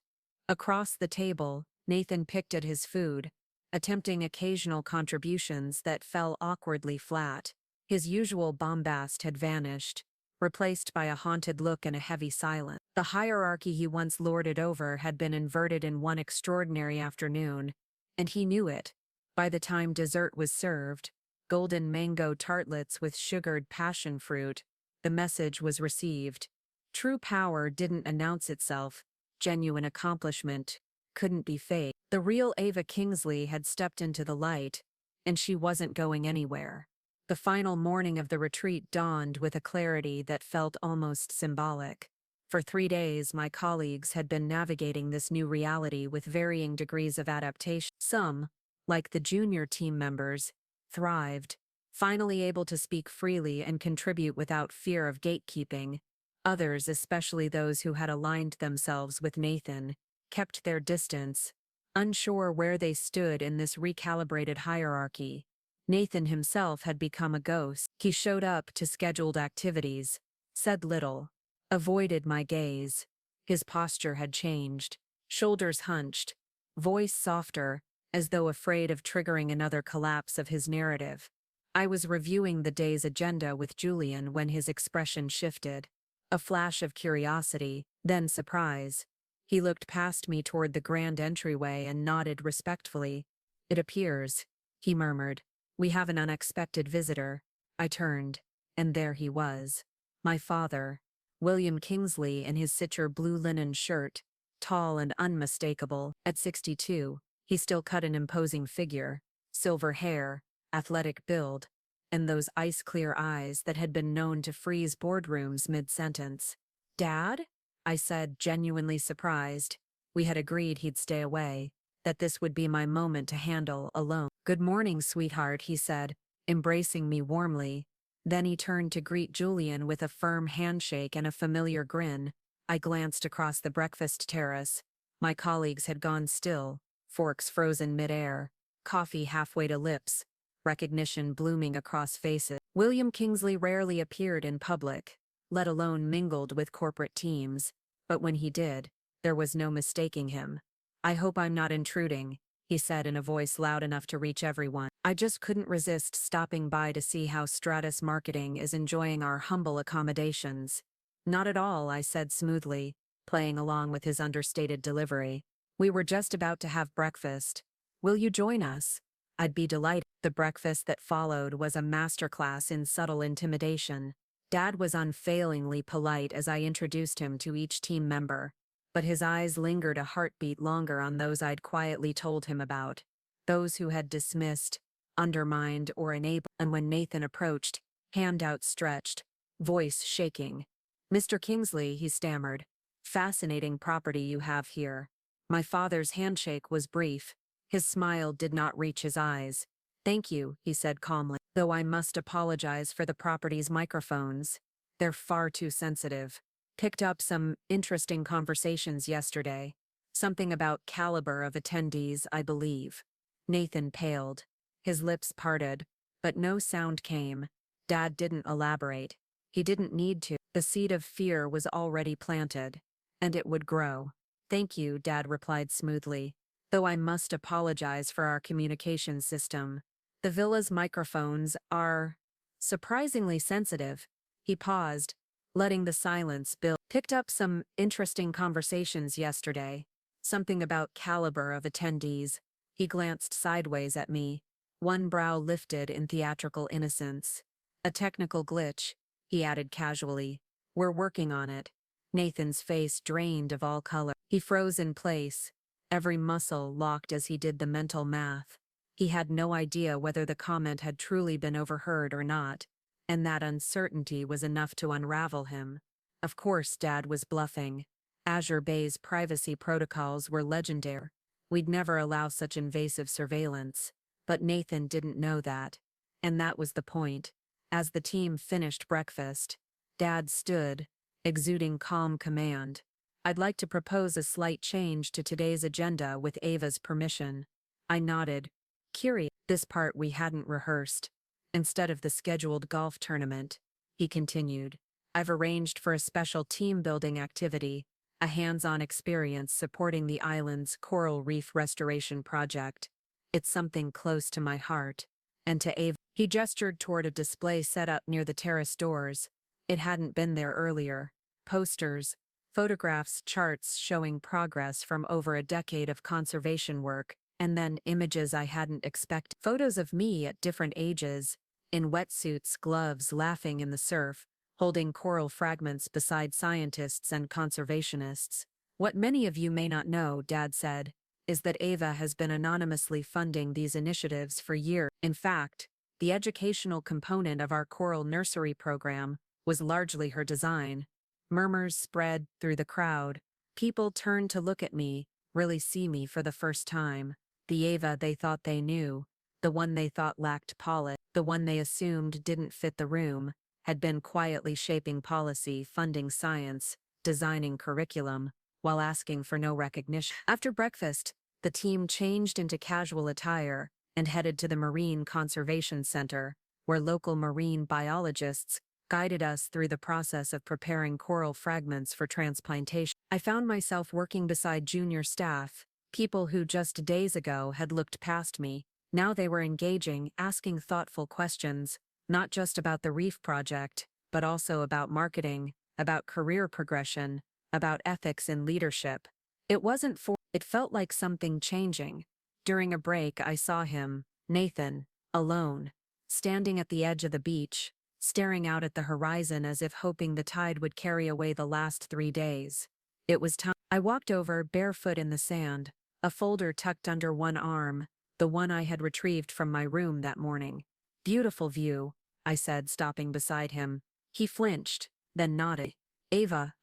Across the table, Nathan picked at his food, attempting occasional contributions that fell awkwardly flat. His usual bombast had vanished, replaced by a haunted look and a heavy silence. The hierarchy he once lorded over had been inverted in one extraordinary afternoon, and he knew it. By the time dessert was served, golden mango tartlets with sugared passion fruit, the message was received. True power didn't announce itself, genuine accomplishment couldn't be faked. The real Ava Kingsley had stepped into the light, and she wasn't going anywhere. The final morning of the retreat dawned with a clarity that felt almost symbolic. For 3 days, my colleagues had been navigating this new reality with varying degrees of adaptation. Some, like the junior team members, thrived, finally able to speak freely and contribute without fear of gatekeeping. Others, especially those who had aligned themselves with Nathan, kept their distance, unsure where they stood in this recalibrated hierarchy. Nathan himself had become a ghost. He showed up to scheduled activities, said little, avoided my gaze. His posture had changed, shoulders hunched, voice softer, as though afraid of triggering another collapse of his narrative. I was reviewing the day's agenda with Julian when his expression shifted. A flash of curiosity, then surprise. He looked past me toward the grand entryway and nodded respectfully. "It appears," he murmured, "we have an unexpected visitor." I turned, and there he was. My father, William Kingsley, in his signature blue linen shirt, tall and unmistakable. At 62, he still cut an imposing figure, silver hair, athletic build, and those ice-clear eyes that had been known to freeze boardrooms mid-sentence. "Dad?" I said, genuinely surprised. We had agreed he'd stay away, that this would be my moment to handle alone. "Good morning, sweetheart," he said, embracing me warmly. Then he turned to greet Julian with a firm handshake and a familiar grin. I glanced across the breakfast terrace. My colleagues had gone still, forks frozen mid-air, coffee halfway to lips, recognition blooming across faces. William Kingsley rarely appeared in public, let alone mingled with corporate teams, but when he did, there was no mistaking him. "I hope I'm not intruding," he said in a voice loud enough to reach everyone. "I just couldn't resist stopping by to see how Stratus Marketing is enjoying our humble accommodations." "Not at all," I said smoothly, playing along with his understated delivery. "We were just about to have breakfast. Will you join us?" I'd be delighted. The breakfast that followed was a masterclass in subtle intimidation. Dad was unfailingly polite as I introduced him to each team member, but his eyes lingered a heartbeat longer on those I'd quietly told him about, those who had dismissed, undermined, or enabled. And when Nathan approached, hand outstretched, voice shaking, "Mr. Kingsley," he stammered, "fascinating property you have here." My father's handshake was brief. His smile did not reach his eyes. "Thank you," he said calmly, "though I must apologize for the property's microphones. They're far too sensitive. Picked up some interesting conversations yesterday. Something about caliber of attendees, I believe." Nathan paled. His lips parted, but no sound came. Dad didn't elaborate. He didn't need to. The seed of fear was already planted, and it would grow. "Thank you," Dad replied smoothly, "though I must apologize for our communication system. The villa's microphones are surprisingly sensitive." He paused, letting the silence build. "Picked up some interesting conversations yesterday. Something about caliber of attendees." He glanced sideways at me, one brow lifted in theatrical innocence. "A technical glitch," he added casually. "We're working on it." Nathan's face drained of all color. He froze in place, every muscle locked as he did the mental math. He had no idea whether the comment had truly been overheard or not, and that uncertainty was enough to unravel him. Of course, Dad was bluffing. Azure Bay's privacy protocols were legendary. We'd never allow such invasive surveillance. But Nathan didn't know that. And that was the point. As the team finished breakfast, Dad stood, exuding calm command. "I'd like to propose a slight change to today's agenda with Ava's permission." I nodded, curious. This part we hadn't rehearsed. "Instead of the scheduled golf tournament," he continued, "I've arranged for a special team-building activity, a hands-on experience supporting the island's coral reef restoration project. It's something close to my heart." And to Ava, he gestured toward a display set up near the terrace doors. It hadn't been there earlier. Posters, photographs, charts showing progress from over a decade of conservation work, and then images I hadn't expected. Photos of me at different ages, in wetsuits, gloves, laughing in the surf, holding coral fragments beside scientists and conservationists. "What many of you may not know," Dad said, "is that Ava has been anonymously funding these initiatives for years. In fact, the educational component of our coral nursery program was largely her design." Murmurs spread through the crowd. People turned to look at me, really see me for the first time. The Ava they thought they knew, the one they thought lacked polish, the one they assumed didn't fit the room, had been quietly shaping policy, funding science, designing curriculum, while asking for no recognition. After breakfast, the team changed into casual attire and headed to the Marine Conservation Center, where local marine biologists guided us through the process of preparing coral fragments for transplantation. I found myself working beside junior staff, people who just days ago had looked past me. Now they were engaging, asking thoughtful questions, not just about the reef project, but also about marketing, about career progression, about ethics in leadership. It felt like something changing. During a break, I saw him, Nathan, alone, standing at the edge of the beach, staring out at the horizon as if hoping the tide would carry away the last 3 days. It was time. I walked over, barefoot in the sand, a folder tucked under one arm, the one I had retrieved from my room that morning. "Beautiful view," I said, stopping beside him. He flinched, then nodded. "Ava,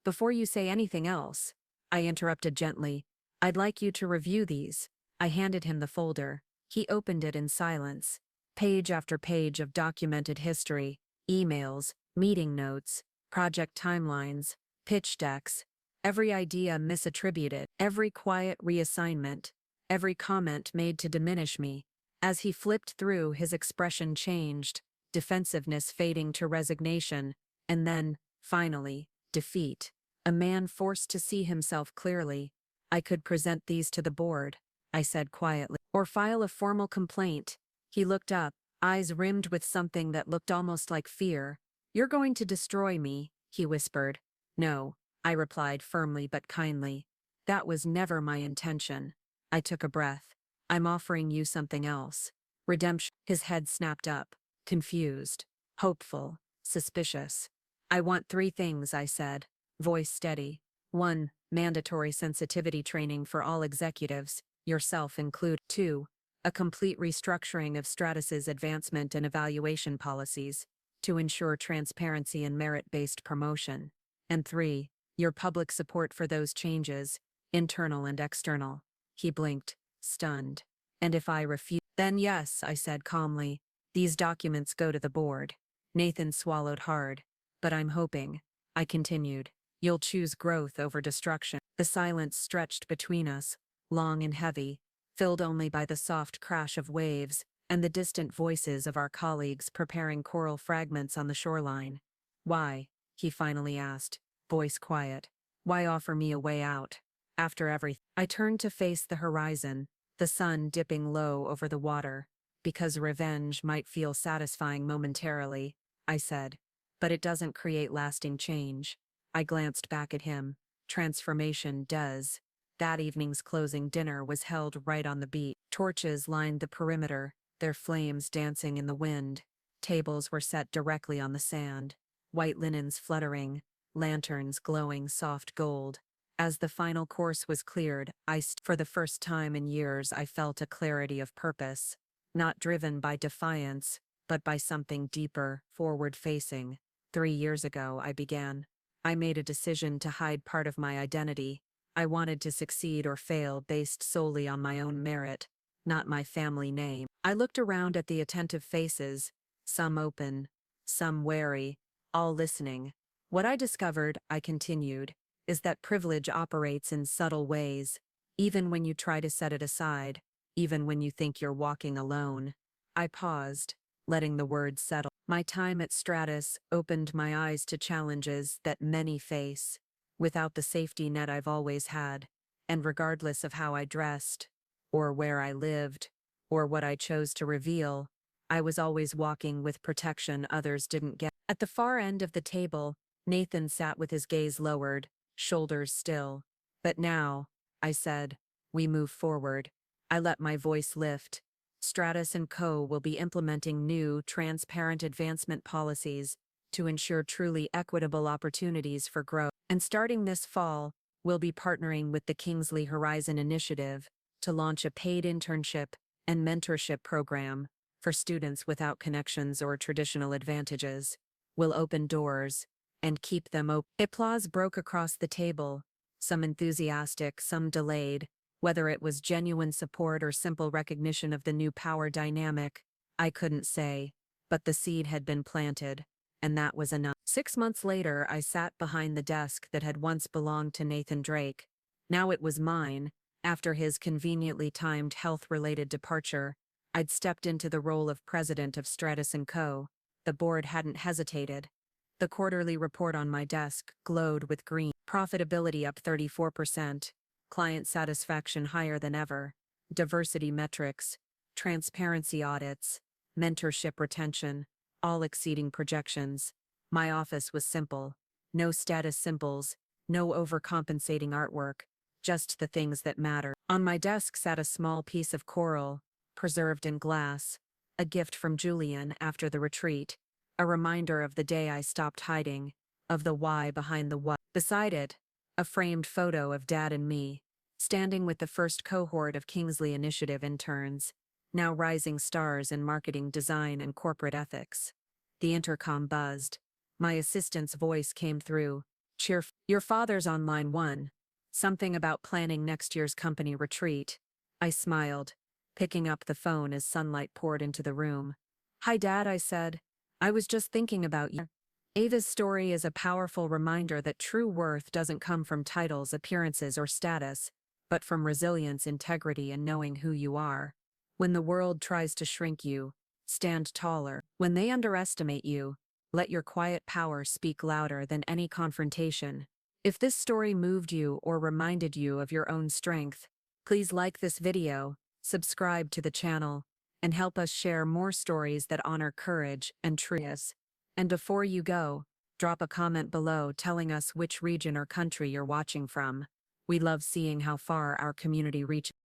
before you say anything else," I interrupted gently, "I'd like you to review these." I handed him the folder. He opened it in silence. Page after page of documented history, emails, meeting notes, project timelines, pitch decks, every idea misattributed, every quiet reassignment, every comment made to diminish me. As he flipped through, his expression changed, defensiveness fading to resignation, and then, finally, defeat. A man forced to see himself clearly. "I could present these to the board," I said quietly, "or file a formal complaint." He looked up, eyes rimmed with something that looked almost like fear. "You're going to destroy me," he whispered. "No," I replied firmly but kindly. "That was never my intention." I took a breath. I'm offering you something else. Redemption. His head snapped up, confused, hopeful, suspicious. I want 3 things, I said, voice steady. 1. Mandatory sensitivity training for all executives, yourself included. 2. A complete restructuring of Stratus's advancement and evaluation policies to ensure transparency and merit-based promotion. And 3. Your public support for those changes, internal and external. He blinked, stunned. And if I refuse, then yes, I said calmly. These documents go to the board. Nathan swallowed hard. But I'm hoping, I continued, you'll choose growth over destruction. The silence stretched between us, long and heavy, filled only by the soft crash of waves and the distant voices of our colleagues preparing coral fragments on the shoreline. Why? He finally asked, voice quiet. Why offer me a way out? After everything. I turned to face the horizon, the sun dipping low over the water. Because revenge might feel satisfying momentarily, I said, but it doesn't create lasting change. I glanced back at him. Transformation does. That evening's closing dinner was held right on the beach. Torches lined the perimeter, their flames dancing in the wind. Tables were set directly on the sand, white linens fluttering, lanterns glowing soft gold. As the final course was cleared, for the first time in years I felt a clarity of purpose, not driven by defiance, but by something deeper, forward-facing. 3 years ago, I began. I made a decision to hide part of my identity. I wanted to succeed or fail based solely on my own merit, not my family name. I looked around at the attentive faces, some open, some wary, all listening. What I discovered, I continued, is that privilege operates in subtle ways, even when you try to set it aside, even when you think you're walking alone. I paused, letting the words settle. My time at Stratus opened my eyes to challenges that many face, without the safety net I've always had, and regardless of how I dressed, or where I lived, or what I chose to reveal, I was always walking with protection others didn't get. At the far end of the table, Nathan sat with his gaze lowered, shoulders still. But now, I said, we move forward. I let my voice lift. Stratus & Co. will be implementing new, transparent advancement policies to ensure truly equitable opportunities for growth. And starting this fall, we'll be partnering with the Kingsley Horizon Initiative to launch a paid internship and mentorship program for students without connections or traditional advantages. We'll open doors and keep them open. Applause broke across the table, some enthusiastic, some delayed. Whether it was genuine support or simple recognition of the new power dynamic, I couldn't say, but the seed had been planted, and that was enough. 6 months later, I sat behind the desk that had once belonged to Nathan Drake. Now it was mine. After his conveniently timed health-related departure, I'd stepped into the role of president of Stratus & Co. The board hadn't hesitated. The quarterly report on my desk glowed with green. Profitability up 34%, client satisfaction higher than ever, diversity metrics, transparency audits, mentorship retention, all exceeding projections. My office was simple. No status symbols, no overcompensating artwork, just the things that matter. On my desk sat a small piece of coral, preserved in glass, a gift from Julian after the retreat, a reminder of the day I stopped hiding, of the why behind the what. Beside it, a framed photo of Dad and me, standing with the first cohort of Kingsley Initiative interns, now rising stars in marketing design and corporate ethics. The intercom buzzed. My assistant's voice came through. Your father's on line 1. Something about planning next year's company retreat. I smiled, picking up the phone as sunlight poured into the room. Hi, Dad, I said. I was just thinking about you. Ava's story is a powerful reminder that true worth doesn't come from titles, appearances, or status, but from resilience, integrity, and knowing who you are. When the world tries to shrink you, stand taller. When they underestimate you, let your quiet power speak louder than any confrontation. If this story moved you or reminded you of your own strength, please like this video, subscribe to the channel, and help us share more stories that honor courage and truth. And before you go, drop a comment below telling us which region or country you're watching from. We love seeing how far our community reaches.